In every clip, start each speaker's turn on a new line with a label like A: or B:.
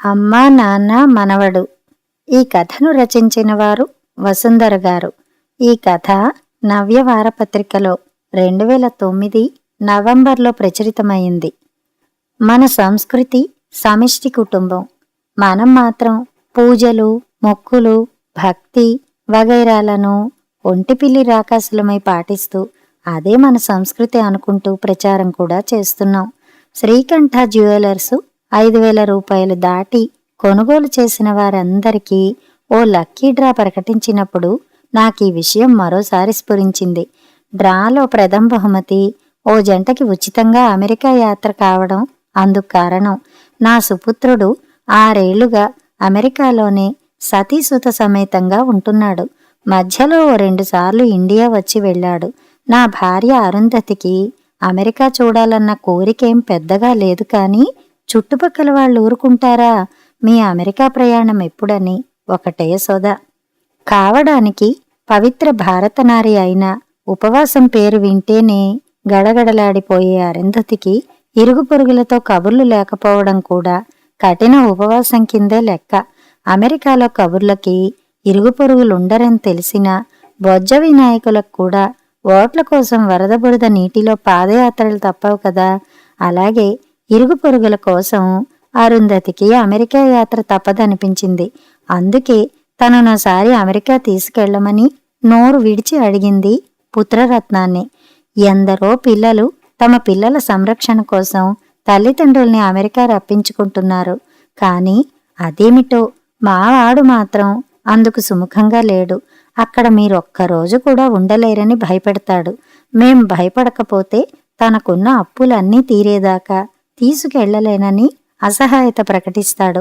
A: అమ్మా నాన్న మనవడు. ఈ కథను రచించిన వారు వసుంధర గారు. ఈ కథ నవ్య వారపత్రికలో 2009 నవంబర్లో ప్రచురితమైంది. మన సంస్కృతి సమిష్టి కుటుంబం. మనం మాత్రం పూజలు, మొక్కులు, భక్తి వగైరాలను ఒంటిపిల్లి రాకాసులమై పాటిస్తూ అదే మన సంస్కృతి అనుకుంటూ ప్రచారం కూడా చేస్తున్నాం. శ్రీకంఠ జ్యువెలర్స్ 5,000 రూపాయలు దాటి కొనుగోలు చేసిన వారందరికీ ఓ లక్కీ డ్రా ప్రకటించినప్పుడు నాకు ఈ విషయం మరోసారి స్ఫురించింది. డ్రాలో ప్రథమ బహుమతి ఓ జంటకి ఉచితంగా అమెరికా యాత్ర కావడం అందుకు కారణం. నా సుపుత్రుడు 6 ఏళ్లుగా అమెరికాలోనే సతీసుత సమేతంగా ఉంటున్నాడు. మధ్యలో 2 సార్లు ఇండియా వచ్చి వెళ్ళాడు. నా భార్య అరుంధతికి అమెరికా చూడాలన్న కోరికేం పెద్దగా లేదు, కానీ చుట్టుపక్కల వాళ్ళు ఊరుకుంటారా, మీ అమెరికా ప్రయాణం ఎప్పుడని ఒకటే సోద. కావడానికి పవిత్ర భారతనారి అయిన ఉపవాసం పేరు వింటేనే గడగడలాడిపోయే అరుంధతికి ఇరుగు పొరుగులతో కబుర్లు లేకపోవడం కూడా కఠిన ఉపవాసం కిందే లెక్క. అమెరికాలో కబుర్లకి ఇరుగు పొరుగులుండరని తెలిసిన బొజ్జ వినాయకులకు కూడా ఓట్ల కోసం వరద బురద నీటిలో పాదయాత్రలు తప్పవు కదా. అలాగే ఇరుగు పొరుగుల కోసం అరుంధతికి అమెరికా యాత్ర తప్పదనిపించింది. అందుకే తననోసారి అమెరికా తీసుకెళ్లమని నోరు విడిచి అడిగింది పుత్రరత్నాన్ని. ఎందరో పిల్లలు తమ పిల్లల సంరక్షణ కోసం తల్లిదండ్రుల్ని అమెరికా రప్పించుకుంటున్నారు. కానీ అదేమిటో మావాడు మాత్రం అందుకు సుముఖంగా లేడు. అక్కడ మీరొక్కరోజు కూడా ఉండలేరని భయపెడతాడు. మేం భయపడకపోతే తనకున్న అప్పులన్నీ తీరేదాకా తీసుకెళ్లలేనని అసహాయత ప్రకటిస్తాడు.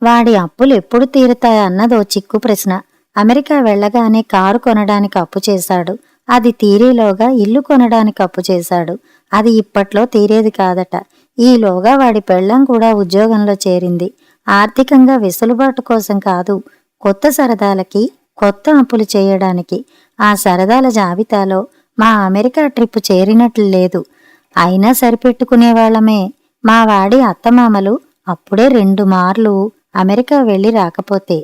A: వాడి అప్పులు ఎప్పుడు తీరుతాయన్నదో చిక్కు ప్రశ్న. అమెరికా వెళ్లగానే కారు కొనడానికి అప్పు చేశాడు. అది తీరేలోగా ఇల్లు కొనడానికి అప్పు చేశాడు. అది ఇప్పట్లో తీరేది కాదట. ఈలోగా వాడి పెళ్ళం కూడా ఉద్యోగంలో చేరింది. ఆర్థికంగా వెసులుబాటు కోసం కాదు, కొత్త సరదాలకి కొత్త అప్పులు చేయడానికి. ఆ సరదాల జాబితాలో మా అమెరికా ట్రిప్ చేరినట్లు లేదు. అయినా సరిపెట్టుకునేవాళ్లమే. మా వాడి అత్తమామలు అప్పుడే 2 మార్లు అమెరికా వెళ్ళి రాకపోతే.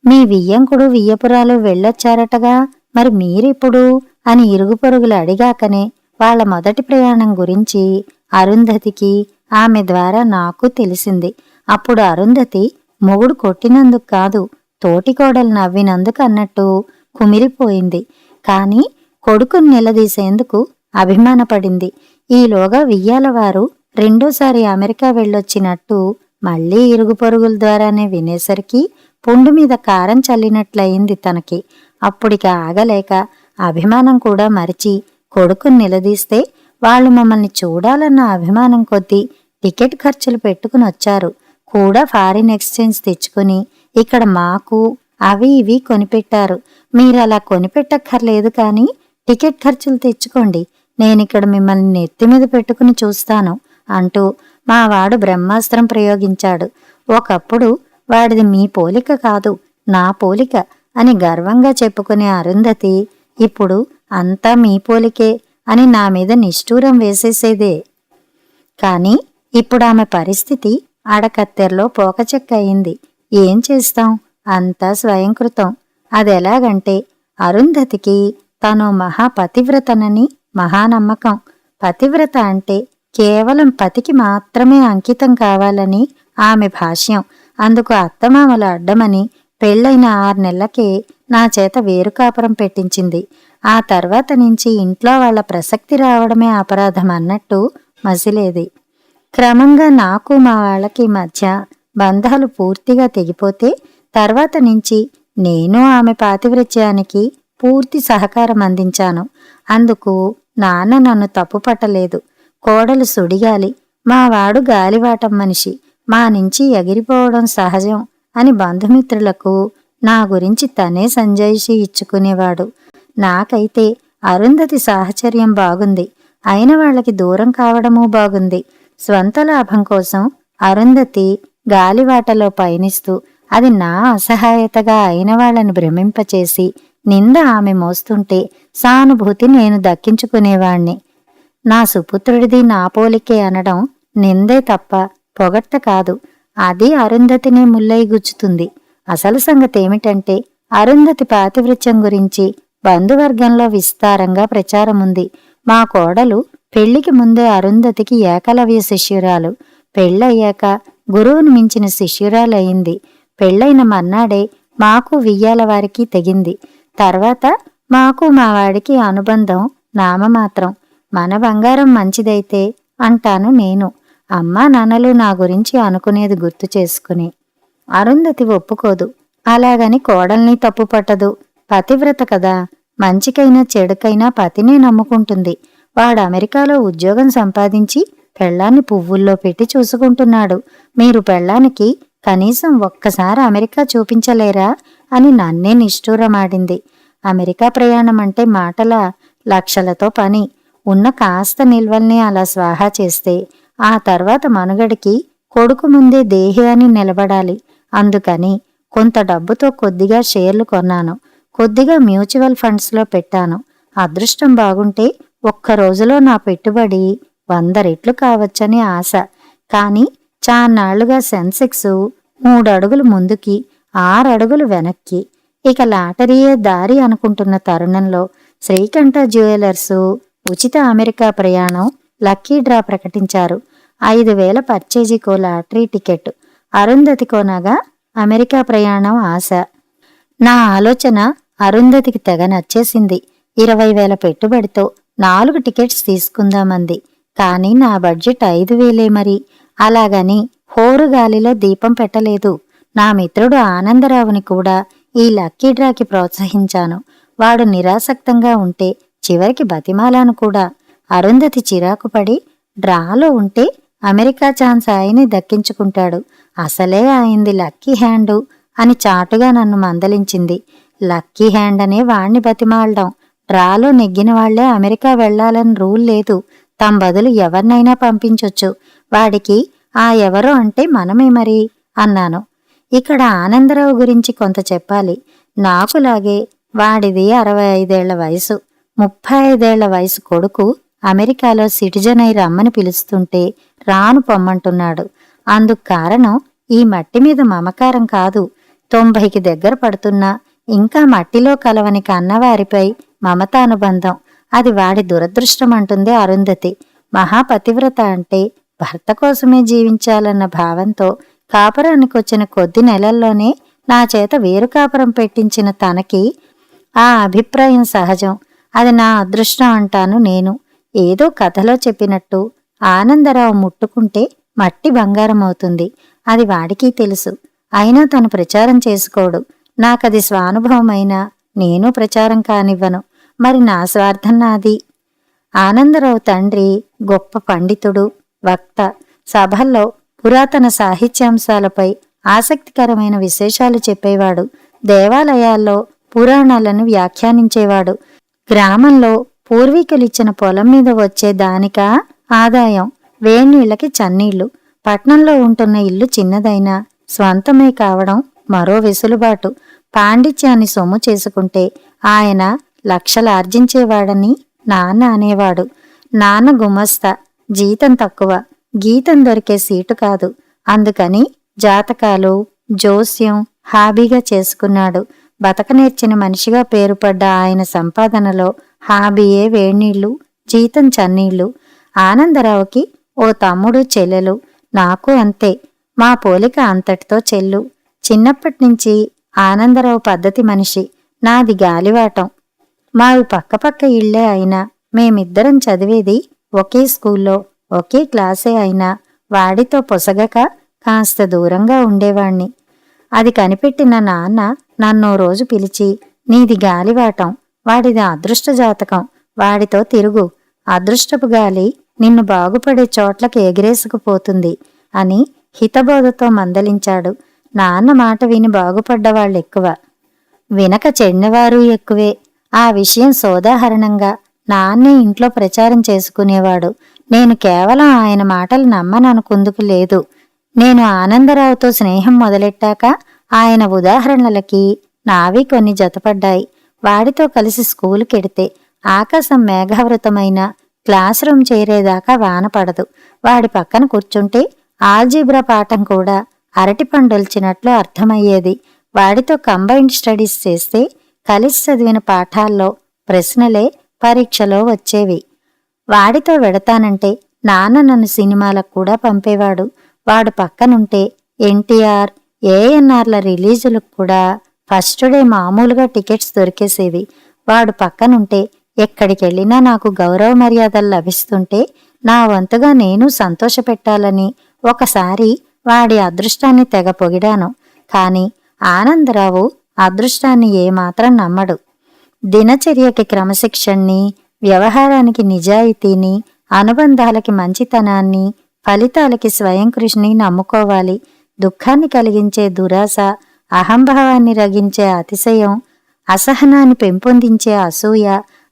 A: మీ వియ్యంకుడు వియ్యపురాలు వెళ్ళొచ్చారటగా, మరి మీరిప్పుడు అని ఇరుగు పొరుగులు అడిగాకనే వాళ్ల మొదటి ప్రయాణం గురించి అరుంధతికి ఆమె ద్వారా నాకు తెలిసింది. అప్పుడు అరుంధతి మొగుడు కొట్టినందుకు కాదు, తోటికోడలు నవ్వినందుకు అన్నట్టు కుమిలిపోయింది. కాని కొడుకుని నిలదీసేందుకు అభిమానపడింది. ఈలోగా వియ్యాలవారు రెండోసారి అమెరికా వెళ్ళొచ్చినట్టు మళ్లీ ఇరుగు పొరుగుల ద్వారానే వినేసరికి పుండు మీద కారం చల్లినట్లయింది తనకి. అప్పుడిక ఆగలేక అభిమానం కూడా మరిచి కొడుకుని నిలదీస్తే వాళ్ళు మమ్మల్ని చూడాలన్న అభిమానం కొద్దీ టికెట్ ఖర్చులు పెట్టుకుని వచ్చారు. కూడా ఫారిన్ ఎక్స్చేంజ్ తెచ్చుకుని ఇక్కడ మాకు అవి ఇవి కొనిపెట్టారు. మీరలా కొనిపెట్టక్కర్లేదు, కానీ టికెట్ ఖర్చులు తెచ్చుకోండి, నేనిక్కడ మిమ్మల్ని నెత్తిమీద పెట్టుకుని చూస్తాను అంటూ మా వాడు బ్రహ్మాస్త్రం ప్రయోగించాడు. ఒకప్పుడు వాడిది మీ పోలిక కాదు, నా పోలిక అని గర్వంగా చెప్పుకునే అరుంధతి ఇప్పుడు అంతా మీ పోలికే అని నా మీద నిష్ఠూరం వేసేసేదే. కాని ఇప్పుడు ఆమె పరిస్థితి అడకత్తెరలో పోకచెక్క అయింది. ఏం చేస్తాం, అంతా స్వయంకృతం. అదెలాగంటే అరుంధతికి తను మహాపతివ్రతనని మహానమ్మకం. పతివ్రత అంటే కేవలం పతికి మాత్రమే అంకితం కావాలని ఆమె భాష్యం. అందుకు అత్తమామల అడ్డమని పెళ్లైన 6 నెలలకే నా చేత వేరు కాపురం పెట్టించింది. ఆ తర్వాత నుంచి ఇంట్లో వాళ్ల ప్రసక్తి రావడమే అపరాధం అన్నట్టు మసిలేది. క్రమంగా నాకు మా వాళ్ళకి మధ్య బంధాలు పూర్తిగా తెగిపోతే తర్వాత నుంచి నేను ఆమె పాతివ్రత్యానికి పూర్తి సహకారం అందించాను. అందుకు నాన్న నన్ను తప్పు పట్టలేదు. కోడలు సుడిగాలి, మా వాడు గాలివాటం మనిషి, మా నుంచి ఎగిరిపోవడం సహజం అని బంధుమిత్రులకు నా గురించి తనే సంజాయిషీ ఇచ్చుకునేవాడు. నాకైతే అరుంధతి సాహచర్యం బాగుంది, అయిన వాళ్ళకి దూరం కావడమూ బాగుంది. స్వంత లాభం కోసం అరుంధతి గాలివాటలో పయనిస్తూ అది నా అసహాయతగా అయిన వాళ్ళని భ్రమింపచేసి నింద ఆమె మోస్తుంటే సానుభూతి నేను దక్కించుకునేవాణ్ణి. నా సుపుత్రుడిది నా పోలికే అనడం నిందే తప్ప పొగడ్త కాదు. అది అరుంధతినే ముల్లై గుచ్చుతుంది. అసలు సంగతేమిటంటే అరుంధతి పాతివృత్యం గురించి బంధువర్గంలో విస్తారంగా ప్రచారముంది. మా కోడలు పెళ్లికి ముందే అరుంధతికి ఏకలవ్య శిష్యురాలు, పెళ్ళయ్యాక గురువును మించిన శిష్యురాలయ్యింది. పెళ్ళైన మర్నాడే మాకు వియ్యాల వారికి తెగింది. తర్వాత మాకు మా వాడికి అనుబంధం నామమాత్రం. మన బంగారం మంచిదైతే అంటాను నేను. అమ్మా నాన్నలు నా గురించి అనుకునేది గుర్తు చేసుకుని. అరుంధతి ఒప్పుకోదు. అలాగని కోడల్ని తప్పుపట్టదు. పతివ్రత కదా, మంచికైనా చెడుకైనా పతినే నమ్ముకుంటుంది. వాడు అమెరికాలో ఉద్యోగం సంపాదించి పెళ్ళాన్ని పువ్వుల్లో పెట్టి చూసుకుంటున్నాడు. మీరు పెళ్ళానికి కనీసం ఒక్కసారి అమెరికా చూపించలేరా అని నన్నే నిష్ఠూరమాడింది. అమెరికా ప్రయాణం అంటే మాటల లక్షలతో పని. ఉన్న కాస్త నిల్వల్ని అలా స్వాహా చేస్తే ఆ తర్వాత మనుగడికి కొడుకు ముందే దేహి అని నిలబడాలి. అందుకని కొంత డబ్బుతో కొద్దిగా షేర్లు కొన్నాను, కొద్దిగా మ్యూచువల్ ఫండ్స్లో పెట్టాను. అదృష్టం బాగుంటే ఒక్క రోజులో నా పెట్టుబడి 100 రెట్లు కావచ్చని ఆశ. కాని చాన్నాళ్లుగా సెన్సెక్స్ 3 అడుగులు ముందుకి 6 అడుగులు వెనక్కి. ఇక లాటరీయే దారి అనుకుంటున్న తరుణంలో శ్రీకంఠ జ్యువెలర్సు ఉచిత అమెరికా ప్రయాణం లక్కీ డ్రా ప్రకటించారు. 5,000 పర్చేజీకో లాటరీ టికెట్. అరుంధతి కొనగా అమెరికా ప్రయాణం ఆశ. నా ఆలోచన అరుంధతికి తెగ నచ్చేసింది. 20,000 పెట్టుబడితో 4 టికెట్స్ తీసుకుందామంది. కాని నా బడ్జెట్ 5,000 మరి. అలాగని హోరుగాలిలో దీపం పెట్టలేదు. నా మిత్రుడు ఆనందరావుని కూడా ఈ లక్కీ డ్రాకి ప్రోత్సహించాను. వాడు నిరాసక్తంగా ఉంటే చివరికి బతిమాలాను కూడా. అరుంధతి చిరాకుపడి డ్రాలో ఉంటే అమెరికా ఛాన్స్ ఆయనే దక్కించుకుంటాడు, అసలే ఆయింది లక్కీ హ్యాండు అని చాటుగా నన్ను మందలించింది. లక్కీ హ్యాండ్ అనే వాణ్ణి బతిమాలడం. డ్రాలో నెగ్గిన వాళ్లే అమెరికా వెళ్లాలని రూల్ లేదు. తమ బదులు ఎవరినైనా పంపించొచ్చు. వాడికి ఆ ఎవరో అంటే మనమే మరి అన్నాను. ఇక్కడ ఆనందరావు గురించి కొంత చెప్పాలి. నాకులాగే వాడిది 65 ఏళ్ల వయసు. 35 ఏళ్ల వయసు కొడుకు అమెరికాలో సిటిజన్ అయి రమ్మని పిలుస్తుంటే రాను పొమ్మంటున్నాడు. అందుకు కారణం ఈ మట్టి మీద మమకారం కాదు. 90కి దగ్గర పడుతున్నా ఇంకా మట్టిలో కలవని కన్నవారిపై మమతానుబంధం. అది వాడి దురదృష్టం అంటుంది అరుంధతి. మహాపతివ్రత అంటే భర్త కోసమే జీవించాలన్న భావంతో కాపురానికొచ్చిన కొద్ది నెలల్లోనే నా చేత వేరు కాపురం పెట్టించిన తనకి ఆ అభిప్రాయం సహజం. అది నా అదృష్టం అంటాను నేను. ఏదో కథలో చెప్పినట్టు ఆనందరావు ముట్టుకుంటే మట్టి బంగారం అవుతుంది. అది వాడికి తెలుసు. అయినా తను ప్రచారం చేసుకోడు. నాకది స్వానుభవమైనా నేను ప్రచారం కానివ్వను. మరి నా స్వార్థం నాది. ఆనందరావు తండ్రి గొప్ప పండితుడు, వక్త. సభల్లో పురాతన సాహిత్యాంశాలపై ఆసక్తికరమైన విశేషాలు చెప్పేవాడు. దేవాలయాల్లో పురాణాలను వ్యాఖ్యానించేవాడు. గ్రామంలో పూర్వీకులిచ్చిన పొలం మీద వచ్చే దానికా ఆదాయం. వేణీళ్లకి చన్నీళ్లు. పట్నంలో ఉంటున్న ఇల్లు చిన్నదైనా స్వంతమే కావడం మరో వెసులుబాటు. పాండిత్యాన్ని సొమ్ము చేసుకుంటే ఆయన లక్షలు ఆర్జించేవాడని నాన్న అనేవాడు. నాన్న గుమస్తా, జీతం తక్కువ, గీతం దొరికే సీటు కాదు. అందుకని జాతకాలు, జోస్యం హాబీగా చేసుకున్నాడు. బతకనేర్చిన మనిషిగా పేరుపడ్డ ఆయన సంపాదనలో హాబీయే వేణీళ్లు, జీతం చన్నీళ్లు. ఆనందరావుకి ఓ తమ్ముడు, చెల్లెలు. నాకు అంతే. మా పోలిక అంతటితో చెల్లు. చిన్నప్పటినుంచి ఆనందరావు పద్ధతి మనిషి. నాది గాలివాటం. మావి పక్కపక్క ఇళ్లే అయినా మేమిద్దరం చదివేది ఒకే స్కూల్లో, ఒకే క్లాసే అయినా వాడితో పొసగక కాస్త దూరంగా ఉండేవాణ్ణి. అది కనిపెట్టిన నాన్న నన్నో రోజు పిలిచి, నీది గాలివాటం, వాడిది అదృష్ట జాతకం, వాడితో తిరుగు. అదృష్టపు గాలి నిన్ను బాగుపడే చోట్లకి ఎగిరేసుకుపోతుంది అని హితబోధతో మందలించాడు. నాన్న మాట విని బాగుపడ్డవాళ్ళెక్కువ, వినక చెడినవారు ఎక్కువే. ఆ విషయం సోదాహరణంగా నాన్నే ఇంట్లో ప్రచారం చేసుకునేవాడు. నేను కేవలం ఆయన మాటలు నమ్మననుకుందుకు లేదు. నేను ఆనందరావుతో స్నేహం మొదలెట్టాక ఆయన ఉదాహరణలకి నావి కొన్ని జతపడ్డాయి. వాడితో కలిసి స్కూలుకెడితే ఆకాశం మేఘావృతమైన క్లాస్ రూమ్ చేరేదాకా వాన పడదు. వాడి పక్కన కూర్చుంటే ఆల్జీబ్రా పాఠం కూడా అరటిపండొల్చినట్లు అర్థమయ్యేది. వాడితో కంబైన్డ్ స్టడీస్ చేస్తే కలిసి చదివిన పాఠాల్లో ప్రశ్నలే పరీక్షలో వచ్చేవి. వాడితో వెడతానంటే నాన్న నన్ను సినిమాలకు కూడా పంపేవాడు. వాడు పక్కనుంటే ఎన్టీఆర్, ఏఎన్ఆర్ల రిలీజులకు కూడా ఫస్ట్ డే మామూలుగా టికెట్స్ దొరికేసేవి. వాడు పక్కనుంటే ఎక్కడికెళ్ళినా నాకు గౌరవ మర్యాదలు లభిస్తుంటే నా వంతుగా నేను సంతోషపెట్టాలని ఒకసారి వాడి అదృష్టాన్ని తెగ పొగిడాను. కాని ఆనందరావు అదృష్టాన్ని ఏమాత్రం నమ్మడు. దినచర్యకి క్రమశిక్షణని, వ్యవహారానికి నిజాయితీని, అనుబంధాలకి మంచితనాన్ని, ఫలితాలకి స్వయం కృషిని నమ్ముకోవాలి. దుఃఖాన్ని కలిగించే దురాశ, అహంభావాన్ని రగించే అతిశయం, అసహనాన్ని పెంపొందించే అసూయ,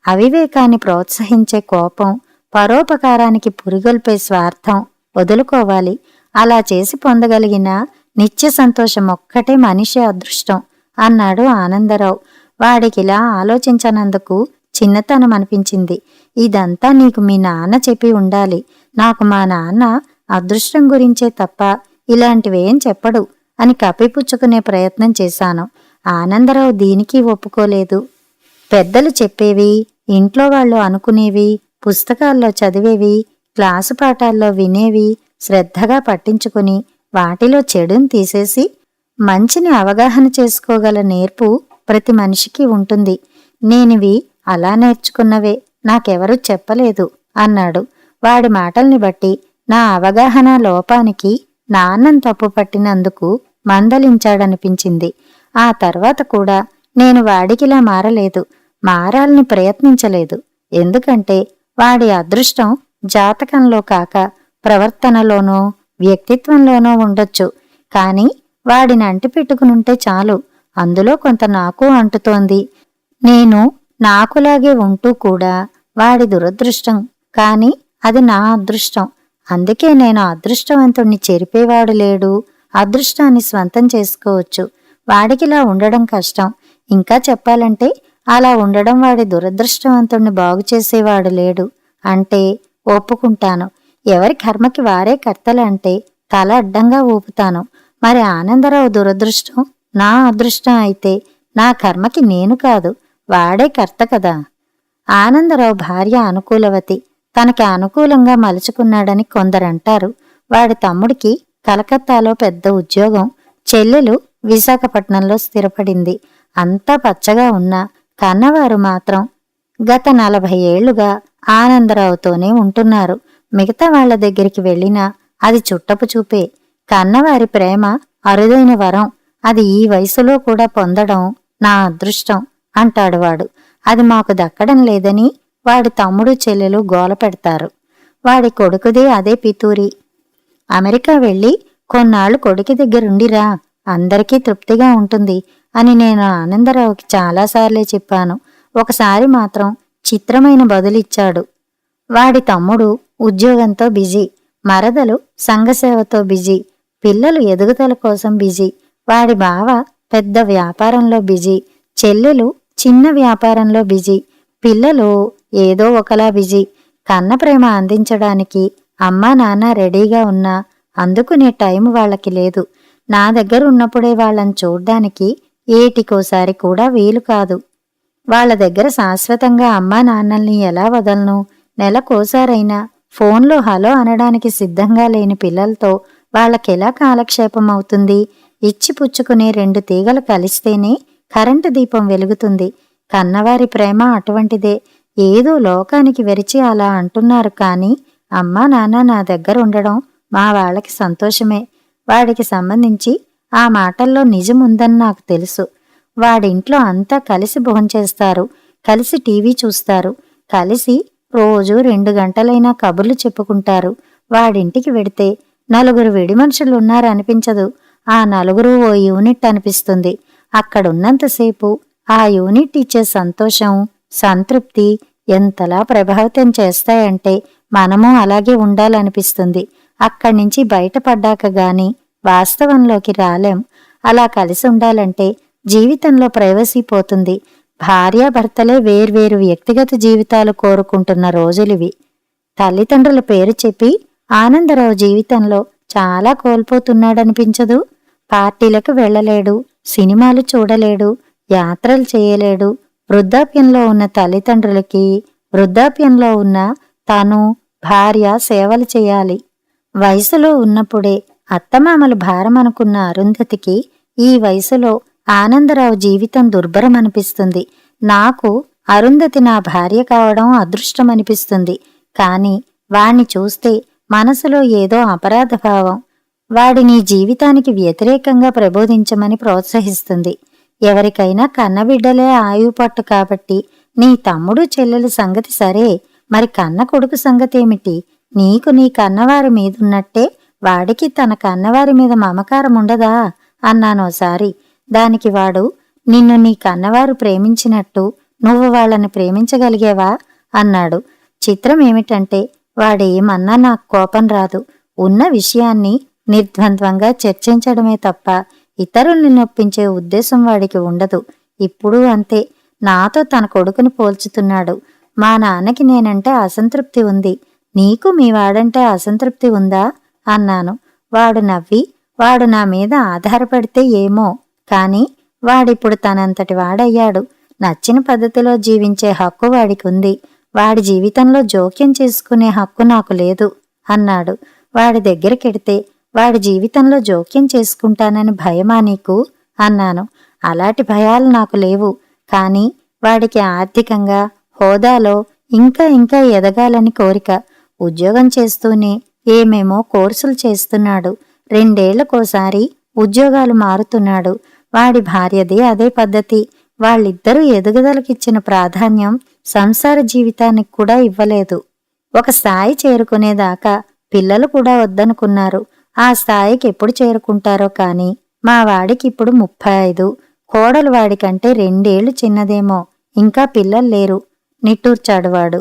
A: అవివేకాన్ని ప్రోత్సహించే కోపం, పరోపకారానికి పురిగొల్పే స్వార్థం వదులుకోవాలి. అలా చేసి పొందగలిగిన నిత్య సంతోషం ఒక్కటే మనిషి అదృష్టం అన్నాడు ఆనందరావు. వాడికిలా ఆలోచించనందుకు చిన్నతనం అనిపించింది. ఇదంతా నీకు మీ నాన్న చెప్పి ఉండాలి. నాకు మా నాన్న అదృష్టం గురించే తప్ప ఇలాంటివేం చెప్పడు అని కప్పిపుచ్చుకునే ప్రయత్నం చేశాను. ఆనందరావు దీనికి ఒప్పుకోలేదు. పెద్దలు చెప్పేవి, ఇంట్లో వాళ్ళు అనుకునేవి, పుస్తకాల్లో చదివేవి, క్లాసు పాఠాల్లో వినేవి శ్రద్ధగా పట్టించుకుని వాటిలో చెడుని తీసేసి మంచిని అవగాహన చేసుకోగల నేర్పు ప్రతి మనిషికి ఉంటుంది. నేనివి అలా నేర్చుకున్నవే, నాకెవరూ చెప్పలేదు అన్నాడు. వాడి మాటల్ని బట్టి నా అవగాహన లోపానికి నాన్నం తప్పు పట్టినందుకు మందలించాడనిపించింది. ఆ తర్వాత కూడా నేను వాడికిలా మారలేదు, మారాలని ప్రయత్నించలేదు. ఎందుకంటే వాడి అదృష్టం జాతకంలో కాక ప్రవర్తనలోనో వ్యక్తిత్వంలోనో ఉండొచ్చు. కాని వాడిని అంటిపెట్టుకునుంటే చాలు, అందులో కొంత నాకు అంటుతోంది. నేను నాకులాగే ఉంటూ కూడా వాడి దురదృష్టం, కాని అది నా అదృష్టం. అందుకే నేను అదృష్టవంతుణ్ణి చెరిపేవాడు లేడు, అదృష్టాన్ని స్వంతం చేసుకోవచ్చు. వాడికిలా ఉండడం కష్టం. ఇంకా చెప్పాలంటే అలా ఉండడం వాడి దురదృష్టవంతుణ్ణి బాగుచేసేవాడు లేడు అంటే ఒప్పుకుంటాను. ఎవరి కర్మకి వారే కర్తలంటే తల అడ్డంగా ఊపుతాను. మరి ఆనందరావు దురదృష్టం నా అదృష్టం అయితే నా కర్మకి నేను కాదు, వాడే కర్త కదా. ఆనందరావు భార్య అనుకూలవతి. తనకి అనుకూలంగా మలుచుకున్నాడని కొందరంటారు. వాడి తమ్ముడికి కలకత్తాలో పెద్ద ఉద్యోగం, చెల్లెలు విశాఖపట్నంలో స్థిరపడింది. అంతా పచ్చగా ఉన్నా కన్నవారు మాత్రం గత 40 ఏళ్లుగా ఆనందరావుతోనే ఉంటున్నారు. మిగతా వాళ్ల దగ్గరికి వెళ్ళినా అది చుట్టపు చూపే. కన్నవారి ప్రేమ అరుదైన వరం, అది ఈ వయసులో కూడా పొందడం నా అదృష్టం అంటాడు వాడు. అది మాకు దక్కడం లేదని వాడి తమ్ముడు చెల్లెలు గోల పెడతారు. వాడి కొడుకుదే అదే పితూరి. అమెరికా వెళ్ళి కొన్నాళ్లు కొడుకు దగ్గరుండిరా, అందరికీ తృప్తిగా ఉంటుంది అని నేను ఆనందరావుకి చాలాసార్లే చెప్పాను. ఒకసారి మాత్రం చిత్రమైన బదులిచ్చాడు. వాడి తమ్ముడు ఉద్యోగంతో బిజీ, మరదలు సంఘసేవతో బిజీ, పిల్లలు ఎదుగుదల కోసం బిజీ, వాడి బావ పెద్ద వ్యాపారంలో బిజీ, చెల్లెలు చిన్న వ్యాపారంలో బిజీ, పిల్లలు ఏదో ఒకలా బిజీ. కన్న ప్రేమ అందించడానికి అమ్మా నాన్న రెడీగా ఉన్నా అందుకునే టైం వాళ్ళకి లేదు. నా దగ్గర ఉన్నప్పుడే వాళ్ళని చూడ్డానికి ఏటికోసారి కూడా వీలు కాదు. వాళ్ళ దగ్గర శాశ్వతంగా అమ్మా నాన్నల్ని ఎలా వదలను? నెలకోసారైనా ఫోన్లో హలో అనడానికి సిద్ధంగా లేని పిల్లలతో వాళ్ళకెలా కాలక్షేపం అవుతుంది? ఇచ్చి పుచ్చుకునే 2 తీగలు కలిస్తేనే కరెంటు దీపం వెలుగుతుంది. కన్నవారి ప్రేమ అటువంటిదే. ఏదో లోకానికి వెరిచి అలా అంటున్నారు కానీ అమ్మా నాన్న నా దగ్గర ఉండడం మా వాళ్ళకి సంతోషమే. వాడికి సంబంధించి ఆ మాటల్లో నిజముందని నాకు తెలుసు. వాడింట్లో అంతా కలిసి భోంచేస్తారు, కలిసి టీవీ చూస్తారు, కలిసి రోజు 2 గంటలైనా కబుర్లు చెప్పుకుంటారు. వాడింటికి వెడితే 4 విడి మనుషులున్నారనిపించదు. ఆ 4 ఓ యూనిట్ అనిపిస్తుంది. అక్కడున్నంతసేపు ఆ యూనిట్ ఇచ్చే సంతోషం, సంతృప్తి ఎంతలా ప్రభావితం చేస్తాయంటే మనము అలాగే ఉండాలనిపిస్తుంది. అక్కడ్నుంచి బయటపడ్డాక గాని వాస్తవంలోకి రాలేం. అలా కలిసి ఉండాలంటే జీవితంలో ప్రైవసీ పోతుంది. భార్యాభర్తలే వేర్వేరు వ్యక్తిగత జీవితాలు కోరుకుంటున్న రోజులివి. తల్లిదండ్రుల పేరు చెప్పి ఆనందరావు జీవితంలో చాలా కోల్పోతున్నాడనిపించదు? పార్టీలకు వెళ్ళలేడు, సినిమాలు చూడలేడు, యాత్రలు చేయలేడు. వృద్ధాప్యంలో ఉన్న తల్లిదండ్రులకి, వృద్ధాప్యంలో ఉన్న తను, భార్య సేవలు చేయాలి. వయసులో ఉన్నప్పుడే అత్తమామలు భారమనుకున్న అరుంధతికి ఈ వయసులో ఆనందరావు జీవితం దుర్భరమనిపిస్తుంది. నాకు అరుంధతి నా భార్య కావడం అదృష్టమనిపిస్తుంది. కాని వాణ్ణి చూస్తే మనసులో ఏదో అపరాధ భావం. వాడిని జీవితానికి వ్యతిరేకంగా ప్రబోధించమని ప్రోత్సహిస్తుంది. ఎవరికైనా కన్నబిడ్డలే ఆయుపట్టు కాబట్టి నీ తమ్ముడు చెల్లెలు సంగతి సరే, మరి కన్న కొడుకు సంగతేమిటి? నీకు నీ కన్నవారి మీదున్నట్టే వాడికి తన కన్నవారి మీద మమకారం ఉండదా అన్నానోసారి. దానికి వాడు, నిన్ను నీ కన్నవారు ప్రేమించినట్టు నువ్వు వాళ్ళని ప్రేమించగలిగేవా అన్నాడు. చిత్రం ఏమిటంటే వాడేమన్నా నాకు కోపం రాదు. ఉన్న విషయాన్ని నిర్ద్వంద్వంగా చర్చించడమే తప్ప ఇతరుల్ని నొప్పించే ఉద్దేశం వాడికి ఉండదు. ఇప్పుడు అంతే. నాతో తన కొడుకుని పోల్చుతున్నాడు. మా నాన్నకి నేనంటే అసంతృప్తి ఉంది, నీకు మీ వాడంటే అసంతృప్తి ఉందా అన్నాను. వాడు నవ్వి, వాడు నా మీద ఆధారపడితే ఏమో, కాని వాడిప్పుడు తనంతటి వాడయ్యాడు. నచ్చిన పద్ధతిలో జీవించే హక్కు వాడికి ఉంది. వాడి జీవితంలో జోక్యం చేసుకునే హక్కు నాకు లేదు అన్నాడు. వాడి దగ్గరికెడితే వాడి జీవితంలో జోక్యం చేసుకుంటానని భయమా నీకు అన్నాను. అలాంటి భయాలు నాకు లేవు. కాని వాడికి ఆర్థికంగా, హోదాలో ఇంకా ఇంకా ఎదగాలని కోరిక. ఉద్యోగం చేస్తూనే ఏమేమో కోర్సులు చేస్తున్నాడు. 2 ఏళ్లకోసారి ఉద్యోగాలు మారుతున్నాడు. వాడి భార్యది అదే పద్ధతి. వాళ్ళిద్దరూ ఎదుగుదలకిచ్చిన ప్రాధాన్యం సంసార జీవితానికి కూడా ఇవ్వలేదు. ఒక స్థాయి చేరుకునేదాకా పిల్లలు కూడా వద్దనుకున్నారు. ఆ స్థాయికి ఎప్పుడు చేరుకుంటారో కాని మా వాడికి ఇప్పుడు 35. కోడలు వాడికంటే 2 ఏళ్లు చిన్నదేమో. ఇంకా పిల్లలు లేరు నిట్టూర్చాడు వాడు.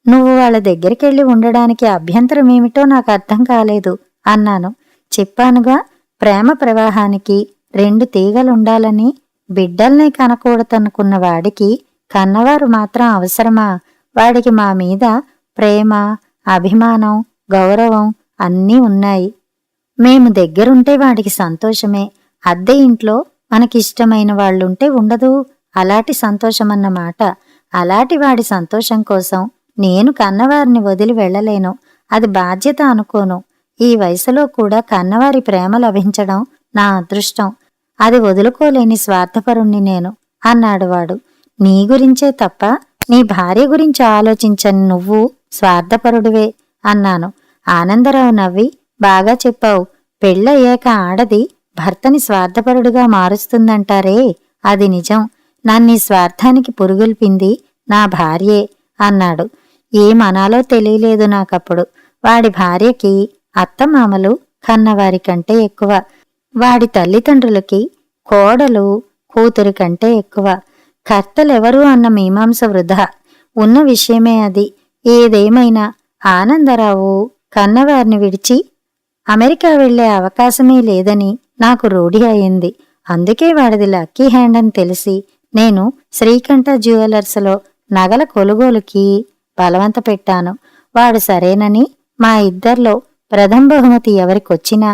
A: నువ్వు వాళ్ళ దగ్గరికెళ్ళి ఉండడానికి అభ్యంతరమేమిటో నాకు అర్థం కాలేదు అన్నాను. చెప్పానుగా, ప్రేమ ప్రవాహానికి 2 తీగలుండాలని. బిడ్డల్నే కనకూడదనుకున్న వాడికి కన్నవారు మాత్రం అవసరమా? వాడికి మా మీద ప్రేమ, అభిమానం, గౌరవం అన్నీ ఉన్నాయి. మేము దగ్గరుంటే వాడికి సంతోషమే. అద్దె ఇంట్లో మనకిష్టమైన వాళ్ళుంటే ఉండదు అలాంటి సంతోషమన్నమాట. అలాంటి వాడి సంతోషం కోసం నేను కన్నవారిని వదిలి వెళ్ళలేను. అది బాధ్యత అనుకోను. ఈ వయసులో కూడా కన్నవారి ప్రేమ లభించడం నా అదృష్టం. అది వదులుకోలేని స్వార్థపరుణ్ణి నేను అన్నాడు వాడు. నీ గురించే తప్ప నీ భార్య గురించి ఆలోచించని నువ్వు స్వార్థపరుడివే అన్నాను. ఆనందరావు నవ్వి, బాగా చెప్పావు. పెళ్ళయ్యాక ఆడది భర్తని స్వార్థపరుడుగా మారుస్తుందంటారే, అది నిజం. నన్నీ స్వార్థానికి పురుగొల్పింది నా భార్యే అన్నాడు. ఏమనాలో తెలియలేదు నాకప్పుడు. వాడి భార్యకి అత్తమామలు కన్నవారి కంటే ఎక్కువ. వాడి తల్లిదండ్రులకి కోడలు కూతురి కంటే ఎక్కువ. కర్తలెవరు అన్న మీమాంస వృధా. ఉన్న విషయమే అది. ఏదేమైనా ఆనందరావు కన్నవారిని విడిచి అమెరికా వెళ్లే అవకాశమే లేదని నాకు రూఢి అయింది. అందుకే వాడిది లక్కీ హ్యాండ్ అని తెలిసి నేను శ్రీకంఠ జ్యువెలర్స్లో నగల కొనుగోలుకి బలవంత పెట్టాను. వాడు సరేనని మా ఇద్దర్లో ప్రథమ బహుమతి ఎవరికొచ్చినా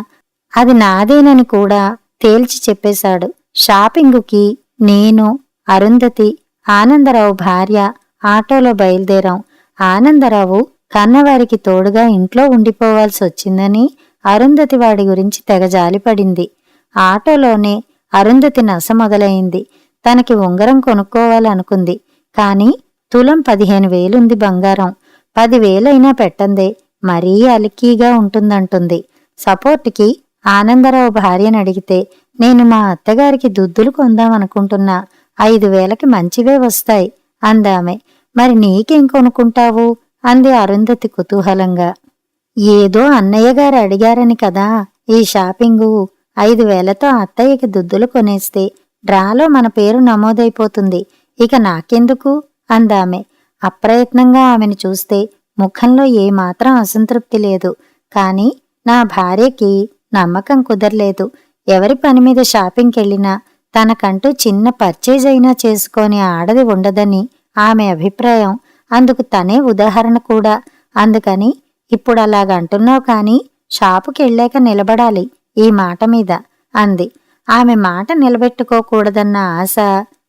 A: అది నాదేనని కూడా తేల్చి చెప్పేశాడు. షాపింగుకి నేను, అరుంధతి, ఆనందరావు భార్య ఆటోలో బయలుదేరాం. ఆనందరావు కన్నవారికి తోడుగా ఇంట్లో ఉండిపోవాల్సి వచ్చిందని అరుంధతి వాడి గురించి తెగ జాలిపడింది. ఆటోలోనే అరుంధతి నస మొదలైంది. తనకి ఉంగరం కొనుక్కోవాలనుకుంది. కాని తులం 15,000 బంగారం. 10,000 పెట్టందే, మరీ అలికీగా ఉంటుందంటుంది. సపోర్టుకి ఆనందరావు భార్యను అడిగితే, నేను మా అత్తగారికి దుద్దులు కొందామనుకుంటున్నా, 5,000కి మంచివే వస్తాయి అందామె. మరి నీకేం కొనుక్కుంటావు అంది అరుంధతి కుతూహలంగా. ఏదో అన్నయ్యగారు అడిగారని కదా ఈ షాపింగు. 5,000తో అత్తయ్యకి దుద్దులు కొనేస్తే డ్రాలో మన పేరు నమోదైపోతుంది. ఇక నాకెందుకు అందామె. అప్రయత్నంగా ఆమెను చూస్తే ముఖంలో ఏమాత్రం అసంతృప్తి లేదు. కాని నా భార్యకి నమ్మకం కుదరలేదు. ఎవరి పనిమీద షాపింగ్కెళ్ళినా తనకంటూ చిన్న పర్చేజ్ అయినా చేసుకొని ఆడది ఉండదని ఆమె అభిప్రాయం. అందుకు తనే ఉదాహరణ కూడా. అందుకని ఇప్పుడు అలాగంటున్నావు కాని షాపుకెళ్ళాక నిలబడాలి ఈ మాట మీద అంది. ఆమె మాట నిలబెట్టుకోకూడదన్న ఆశ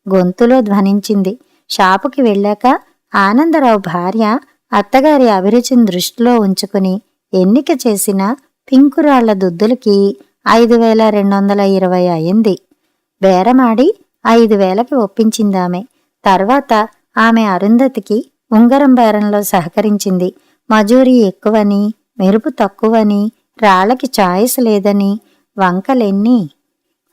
A: గొంతులో ధ్వనించింది. షాపుకి వెళ్ళాక ఆనందరావు భార్య అత్తగారి అభిరుచిని దృష్టిలో ఉంచుకుని ఎన్నిక చేసిన పింకురాళ్ల దుద్దులకి 5220 అయింది. బేరమాడి 5000కి ఒప్పించిందామె. తర్వాత ఆమె అరుంధతికి ఉంగరం బేరంలో సహకరించింది. మజూరీ ఎక్కువని, మెరుపు తక్కువని, రాళ్లకి చాయిస్ లేదని, వంకలెన్ని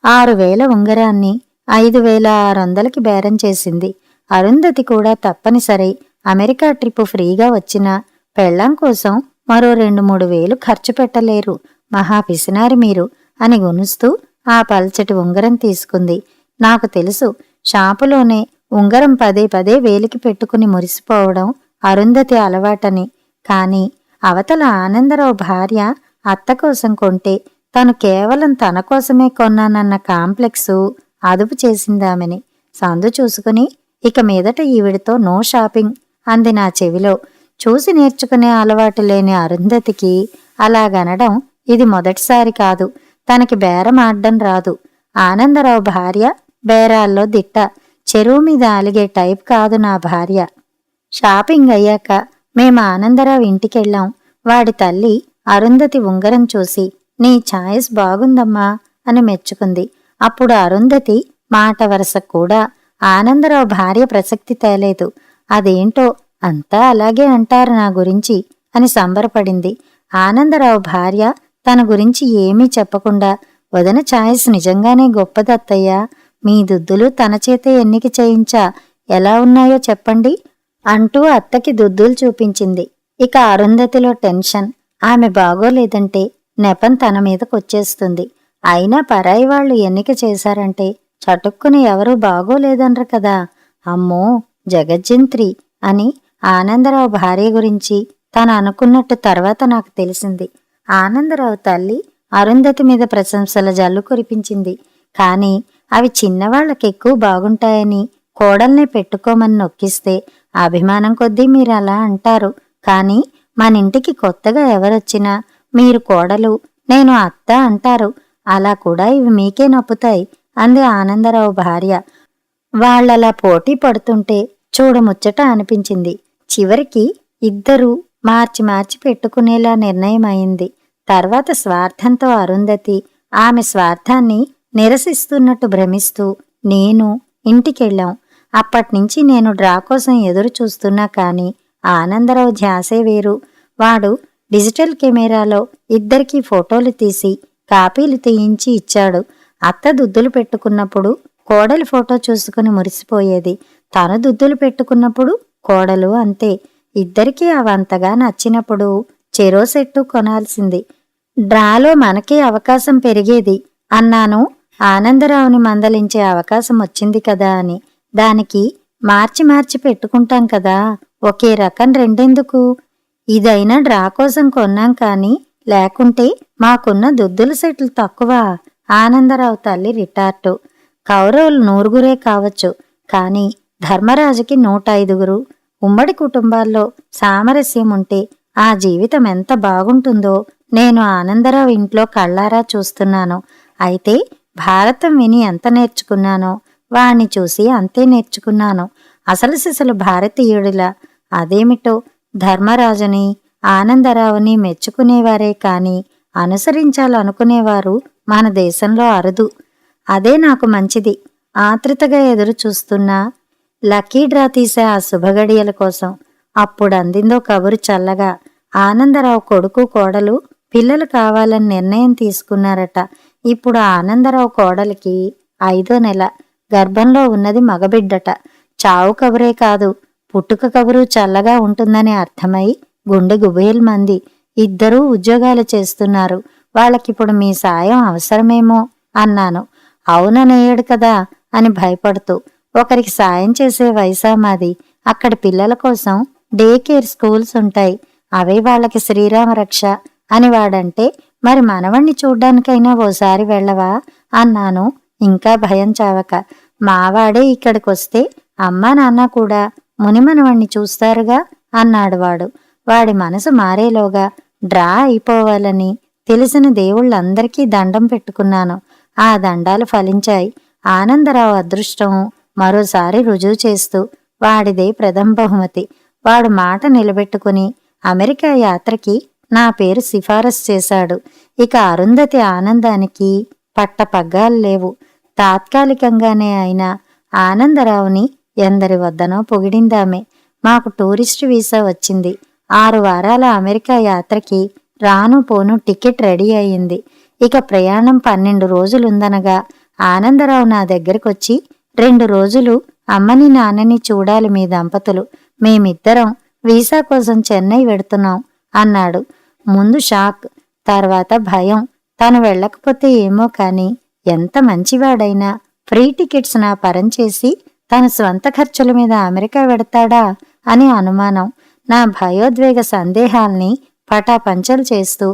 A: 6000 ఉంగరాన్ని 5600కి బేరం చేసింది. అరుంధతి కూడా తప్పనిసరి అమెరికా ట్రిప్పు ఫ్రీగా వచ్చినా పెళ్ళాం కోసం మరో 2-3 వేలు ఖర్చు పెట్టలేరు, మహా పిసినారి మీరు అని గునుస్తూ ఆ పల్చటి ఉంగరం తీసుకుంది. నాకు తెలుసు, షాపులోనే ఉంగరం పదే పదే వేలికి పెట్టుకుని మురిసిపోవడం అరుంధతి అలవాటని. కాని అవతల ఆనందరావు భార్య అత్త కోసం కొంటే తను కేవలం తన కోసమే కొన్నానన్న కాంప్లెక్సు అదుపు చేసిందామెని. సందు చూసుకుని ఇక మీదట ఈవిడితో నో షాపింగ్ అంది నా చెవిలో. చూసి నేర్చుకునే అలవాటు లేని అరుంధతికి అలాగనడం ఇది మొదటిసారి కాదు. తనకి బేరం ఆడ్డం రాదు. ఆనందరావు భార్య బేరాల్లో దిట్ట. చెరువు మీద అలిగే టైప్ కాదు నా భార్య. షాపింగ్ అయ్యాక మేము ఆనందరావు ఇంటికెళ్ళాం. వాడి తల్లి అరుంధతి ఉంగరం చూసి నీ ఛాయిస్ బాగుందమ్మా అని మెచ్చుకుంది. అప్పుడు అరుంధతి మాట వరస కూడా ఆనందరావు భార్య ప్రసక్తి తేలేదు. అదేంటో అంతా అలాగే అంటారు నా గురించి అని సంబరపడింది. ఆనందరావు భార్య తన గురించి ఏమీ చెప్పకుండా వదన ఛాయిస్ నిజంగానే గొప్పదత్తయ్యా, మీ దుద్దులు తన చేతే ఎన్నిక చేయించా, ఎలా ఉన్నాయో చెప్పండి అంటూ అత్తకి దుద్దులు చూపించింది. ఇక అరుంధతిలో టెన్షన్. ఆమె బాగోలేదంటే నెపం తన మీదకొచ్చేస్తుంది. అయినా పరాయి వాళ్లు ఎన్నిక చేశారంటే చటుక్కుని ఎవరూ బాగోలేదనరు కదా. అమ్మో జగజ్జంత్రి అని ఆనందరావు భార్య గురించి తను అనుకున్నట్టు తర్వాత నాకు తెలిసింది. ఆనందరావు తల్లి అరుంధతి మీద ప్రశంసల జల్లు కురిపించింది. కాని అవి చిన్నవాళ్లకెక్కువ బాగుంటాయని కోడల్నే పెట్టుకోమని నొక్కిస్తే అభిమానం కొద్దీ మీరు అలా అంటారు. కాని మనింటికి కొత్తగా ఎవరొచ్చినా మీరు కోడలు, నేను అత్త అంటారు. అలా కూడా ఇవి మీకే నప్పుతాయి అంది ఆనందరావు భార్య. వాళ్లలా పోటీ పడుతుంటే చూడముచ్చట అనిపించింది. చివరికి ఇద్దరూ మార్చి మార్చి పెట్టుకునేలా నిర్ణయమైంది. తర్వాత స్వార్థంతో అరుంధతి ఆమె స్వార్థాన్ని నిరసిస్తున్నట్టు భ్రమిస్తూ నేను ఇంటికెళ్ళాం. అప్పట్నుంచి నేను డ్రా కోసం ఎదురు చూస్తున్నా కాని ఆనందరావు ధ్యాసే వేరు. వాడు డిజిటల్ కెమెరాలో ఇద్దరికీ ఫోటోలు తీసి కాపీలు తీయించి ఇచ్చాడు. అత్త దుద్దులు పెట్టుకున్నప్పుడు కోడలి ఫోటో చూసుకుని మురిసిపోయేది. తను దుద్దులు పెట్టుకున్నప్పుడు కోడలు అంతే. ఇద్దరికీ అవంతగా నచ్చినప్పుడు చెరో సెట్టు కొనాల్సింది. డ్రాలో మనకే అవకాశం పెరిగేది అన్నాను. ఆనందరావుని మందలించే అవకాశం వచ్చింది కదా అని. దానికి మార్చి మార్చి పెట్టుకుంటాం కదా, ఒకే రకం రెండెందుకు? ఇదైనా డ్రా కోసం కొన్నాం కాని లేకుంటే మాకున్న దుద్దుల సెట్లు తక్కువ. ఆనందరావు తల్లి రిటార్టు. కౌరవులు 100 కావచ్చు, కాని ధర్మరాజుకి 105. ఉమ్మడి కుటుంబాల్లో సామరస్యం ఉంటే ఆ జీవితం ఎంత బాగుంటుందో నేను ఆనందరావు ఇంట్లో కళ్ళారా చూస్తున్నాను. అయితే భారతం విని ఎంత నేర్చుకున్నానో వాణ్ణి చూసి అంతే నేర్చుకున్నాను. అసలు సిసలు భారతీయుడిలా. అదేమిటో ధర్మరాజుని ఆనందరావుని మెచ్చుకునేవారే కాని అనుసరించాలనుకునేవారు మన దేశంలో అరుదు. అదే నాకు మంచిది. ఆతృతగా ఎదురు చూస్తున్నా లక్కీ డ్రా తీసే ఆ శుభగడియల కోసం. అప్పుడు అందిందో కబురు చల్లగా. ఆనందరావు కొడుకు కోడలు పిల్లలు కావాలని నిర్ణయం తీసుకున్నారట. ఇప్పుడు ఆనందరావు కోడలికి 5వ నెల. గర్భంలో ఉన్నది మగబిడ్డట. చావు కబురే కాదు, పుట్టుక కబురు చల్లగా ఉంటుందని అర్థమై గుండె గుబేల్మంది. ఇద్దరూ ఉద్యోగాలు చేస్తున్నారు. వాళ్ళకిప్పుడు మీ సాయం అవసరమేమో అన్నాను. అవుననేయడు కదా అని భయపడుతూ. ఒకరికి సాయం చేసే వయసా మాది? అక్కడ పిల్లల కోసం డే కేర్ స్కూల్స్ ఉంటాయి, అవే వాళ్ళకి శ్రీరామ రక్ష అని వాడంటే మరి మనవణ్ణి చూడ్డానికైనా ఓసారి వెళ్ళవా అన్నాను ఇంకా భయం చావక. మావాడే ఇక్కడికొస్తే అమ్మా నాన్న కూడా మునిమనవణ్ణి చూస్తారుగా అన్నాడు వాడు. వాడి మనసు మారేలోగా డ్రా అయిపోవాలని తెలిసిన దేవుళ్ళందరికీ దండం పెట్టుకున్నాను. ఆ దండాలు ఫలించాయి. ఆనందరావు అదృష్టం మరోసారి రుజువు చేస్తూ వాడిదే ప్రథమ బహుమతి. వాడు మాట నిలబెట్టుకుని అమెరికా యాత్రకి నా పేరు సిఫారసు చేశాడు. ఇక అరుంధతి ఆనందానికి పట్టపగ్గాలు లేవు. తాత్కాలికంగానే అయినా ఆనందరావుని ఎందరి వద్దనో పొగిడిందామే. మాకు టూరిస్టు వీసా వచ్చింది. 6 వారాల అమెరికా యాత్రకి రాను పోను టికెట్ రెడీ అయింది. ఇక ప్రయాణం 12 రోజులుందనగా ఆనందరావు నా దగ్గరకొచ్చి 2 రోజులు అమ్మని నాన్నని చూడాలి మీ దంపతులు. మేమిద్దరం వీసా కోసం చెన్నై వెడుతున్నాం అన్నాడు. ముందు షాక్, తర్వాత భయం. తను వెళ్ళకపోతే ఏమో కాని ఎంత మంచివాడైనా ఫ్రీ టికెట్స్ నా పరం చేసి తన స్వంత ఖర్చుల మీద అమెరికా వెడతాడా అని అనుమానం. నా భయోద్వేగ సందేహాల్ని పటాపంచలు చేస్తూ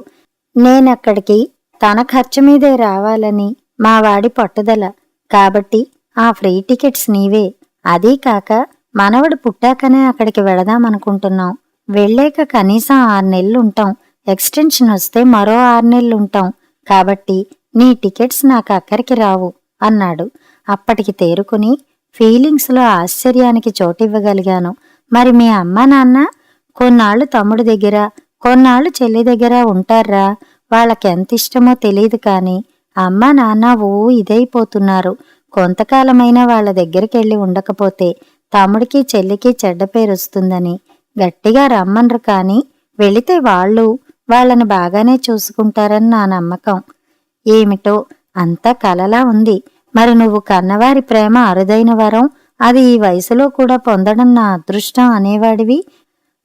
A: నేనక్కడికి తన ఖర్చు మీదే రావాలని మా వాడి పట్టుదల. కాబట్టి ఆ ఫ్రీ టికెట్స్ నీవే. అదీ కాక మనవడు పుట్టాకనే అక్కడికి వెళదామనుకుంటున్నాం. వెళ్ళాక కనీసం 6 నెలలుంటాం. ఎక్స్టెన్షన్ వస్తే మరో 6 నెలలుంటాం. కాబట్టి నీ టికెట్స్ నాకు అక్కడికి రావు అన్నాడు. అప్పటికి తేరుకుని ఫీలింగ్స్లో ఆశ్చర్యానికి చోటివ్వగలిగాను. మరి మీ అమ్మా నాన్న? కొన్నాళ్ళు తమ్ముడి దగ్గర, కొన్నాళ్ళు చెల్లి దగ్గర ఉంటారా? వాళ్ళకెంతిష్టమో తెలీదు కాని అమ్మా నాన్న ఇదైపోతున్నారు. కొంతకాలమైనా వాళ్ళ దగ్గరికెళ్ళి ఉండకపోతే తమ్ముడికి చెల్లికి చెడ్డ పేరొస్తుందని గట్టిగా రమ్మన్రు కాని వెళితే వాళ్ళని బాగానే చూసుకుంటారని నా నమ్మకం. ఏమిటో అంతా కలలా ఉంది. మరి నువ్వు కన్నవారి ప్రేమ అరుదైన వరం, అది ఈ వయసులో కూడా పొందడం నా అదృష్టం అనేవాడివి.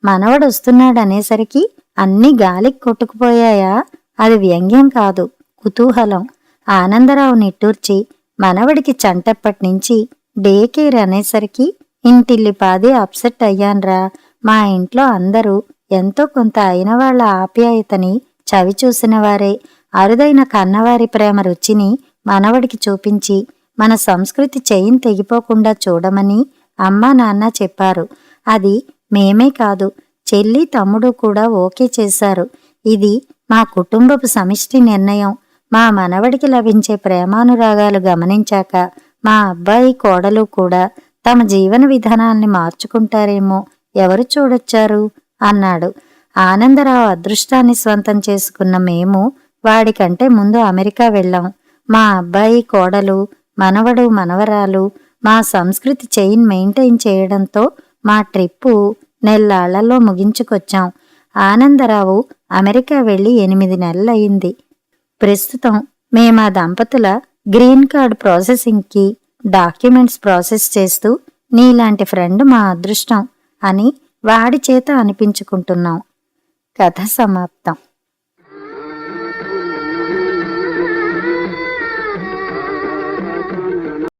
A: మనవడొస్తున్నాడనేసరికి అన్నీ గాలికి కొట్టుకుపోయాయా? అది వ్యంగ్యం కాదు, కుతూహలం. ఆనందరావు నిట్టూర్చి మనవడికి చంటప్పటినుంచి డే కేర్ అనేసరికి ఇంటిల్లిపాది అప్సెట్ అయ్యాన్రా. మా ఇంట్లో అందరూ ఎంతో కొంత అయిన వాళ్ల ఆప్యాయతని చవిచూసినవారే. అరుదైన కన్నవారి ప్రేమ రుచిని మనవడికి చూపించి మన సంస్కృతి చెయ్యిని తెగిపోకుండా చూడమని అమ్మా నాన్న చెప్పారు. అది మేమే కాదు, చెల్లి తమ్ముడు కూడా ఓకే చేశారు. ఇది మా కుటుంబపు సమిష్టి నిర్ణయం. మా మనవడికి లభించే ప్రేమానురాగాలు గమనించాక మా అబ్బాయి కోడలు కూడా తమ జీవన విధానాల్ని మార్చుకుంటారేమో ఎవరు చూడొచ్చారు అన్నాడు. ఆనందరావు అదృష్టాన్ని స్వంతం చేసుకున్న మేము వాడికంటే ముందు అమెరికా వెళ్ళాం. మా అబ్బాయి కోడలు, మనవడు మనవరాలు మా సంస్కృతి చైన్ మెయింటైన్ చేయడంతో మా ట్రిప్పు నెల్లాళ్లలో ముగించుకొచ్చాం. ఆనందరావు అమెరికా వెళ్ళి 8 నెలలయింది. ప్రస్తుతం మేమా దంపతుల గ్రీన్ కార్డ్ ప్రాసెసింగ్కి డాక్యుమెంట్స్ ప్రాసెస్ చేస్తూ నీలాంటి ఫ్రెండ్ మా అదృష్టం అని వాడి చేత అనిపించుకుంటున్నాం. కథ సమాప్తం.